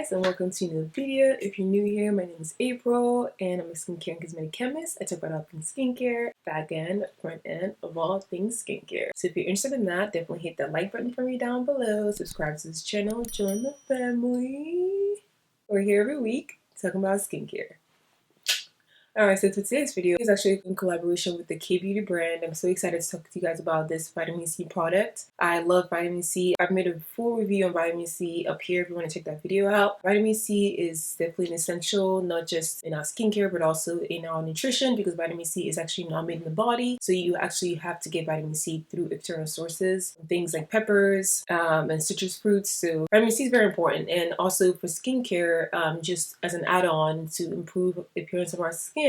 guys, and welcome to a new video. If you're new here, my name is April and I'm a skincare and cosmetic chemist. I talk about all things skincare, back end, front end of all things skincare. So if you're interested in that, definitely hit that like button for me down below. Subscribe to this channel, join the family. We're here every week talking about skincare. Alright, so today's video is actually in collaboration with the K-Beauty brand. I'm so excited to talk to you guys about this vitamin C product. I love vitamin C. I've made a full review on vitamin C up here if you want to check that video out. Vitamin C is definitely an essential, not just in our skincare, but also in our nutrition, because vitamin C is actually not made in the body. So you actually have to get vitamin C through external sources, things like peppers and citrus fruits. So vitamin C is very important. And also for skincare, just as an add-on to improve the appearance of our skin,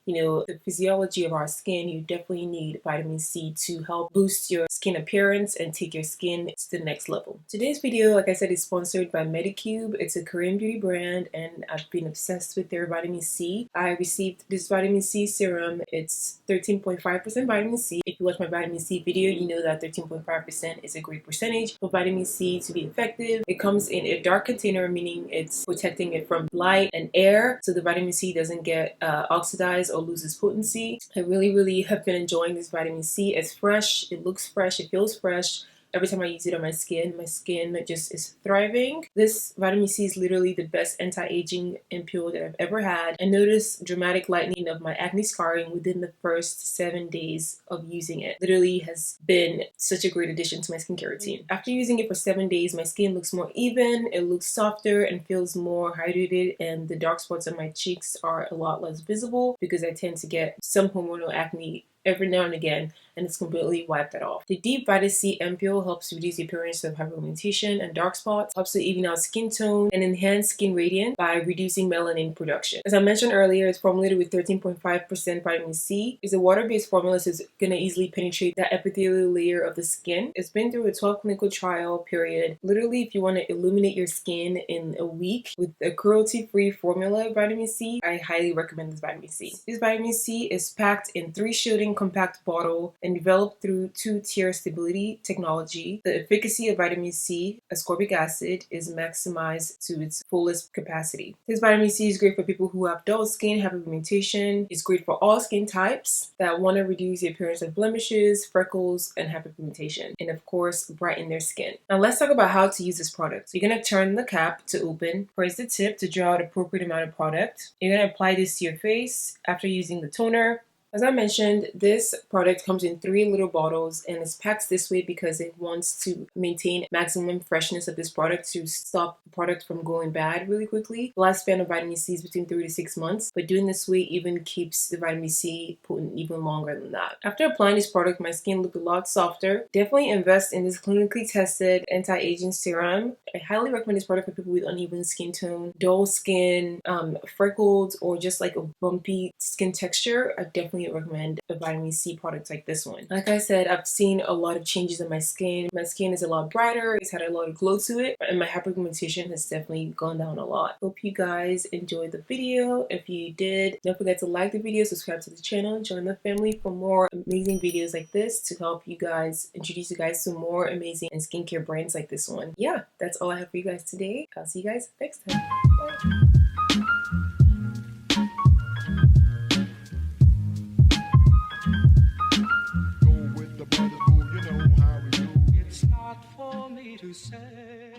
the physiology of our skin, you definitely need vitamin C to help boost your skin appearance and take your skin to the next level. Today's video, like I said, is sponsored by Medicube. It's a Korean beauty brand and I've been obsessed with their vitamin C. I received this vitamin C serum. It's 13.5% vitamin C. If you watch my vitamin C video, you know that 13.5% is a great percentage for vitamin C to be effective. It comes in a dark container, meaning it's protecting it from light and air, so the vitamin C doesn't get oxidized or loses potency. I really have been enjoying this vitamin C. It's fresh, it looks fresh, it feels fresh. Every time I use it on my skin just is thriving. This vitamin C is literally the best anti-aging ampoule that I've ever had. I noticed dramatic lightening of my acne scarring within the first 7 days of using it. Literally has been such a great addition to my skincare routine. After using it for 7 days, my skin looks more even, it looks softer and feels more hydrated, and the dark spots on my cheeks are a lot less visible because I tend to get some hormonal acne every now and again, and it's completely wiped that off. The deep Vita C Ampoule helps reduce the appearance of hyperpigmentation and dark spots, helps to even out skin tone and enhance skin radiance by reducing melanin production. As I mentioned earlier, it's formulated with 13.5% vitamin C. It's a water-based formula, so it's going to easily penetrate that epithelial layer of the skin. It's been through a 12 clinical trial period. Literally, if you want to illuminate your skin in a week with a cruelty-free formula of vitamin C, I highly recommend this vitamin C. This vitamin C is packed in 3-shielding compact bottle and developed through 2-tier stability technology. The efficacy of vitamin C, ascorbic acid, is maximized to its fullest capacity. This vitamin C is great for people who have dull skin, hyperpigmentation. It's great for all skin types that want to reduce the appearance of blemishes, freckles, and hyperpigmentation, and of course, brighten their skin. Now let's talk about how to use this product. So you're going to turn the cap to open, press the tip to draw out appropriate amount of product. You're going to apply this to your face after using the toner. As I mentioned, this product comes in 3 little bottles and it's packed this way because it wants to maintain maximum freshness of this product to stop the product from going bad really quickly. The lifespan of vitamin C is between 3 to 6 months, but doing this way even keeps the vitamin C potent even longer than that. After applying this product, my skin looked a lot softer. Definitely invest in this clinically tested anti-aging serum. I highly recommend this product for people with uneven skin tone, dull skin, freckles, or just like a bumpy skin texture. I definitely recommend a vitamin C product like this one. Like I said, I've seen a lot of changes in my skin. My skin is a lot brighter, it's had a lot of glow to it, and my hyperpigmentation has definitely gone down a lot. Hope you guys enjoyed the video. If you did, don't forget to like the video, subscribe to the channel, join the family for more amazing videos like this to help you guys, introduce you guys to more amazing and skincare brands like this one. Yeah, that's all I have for you guys today. I'll see you guys next time. Bye. To say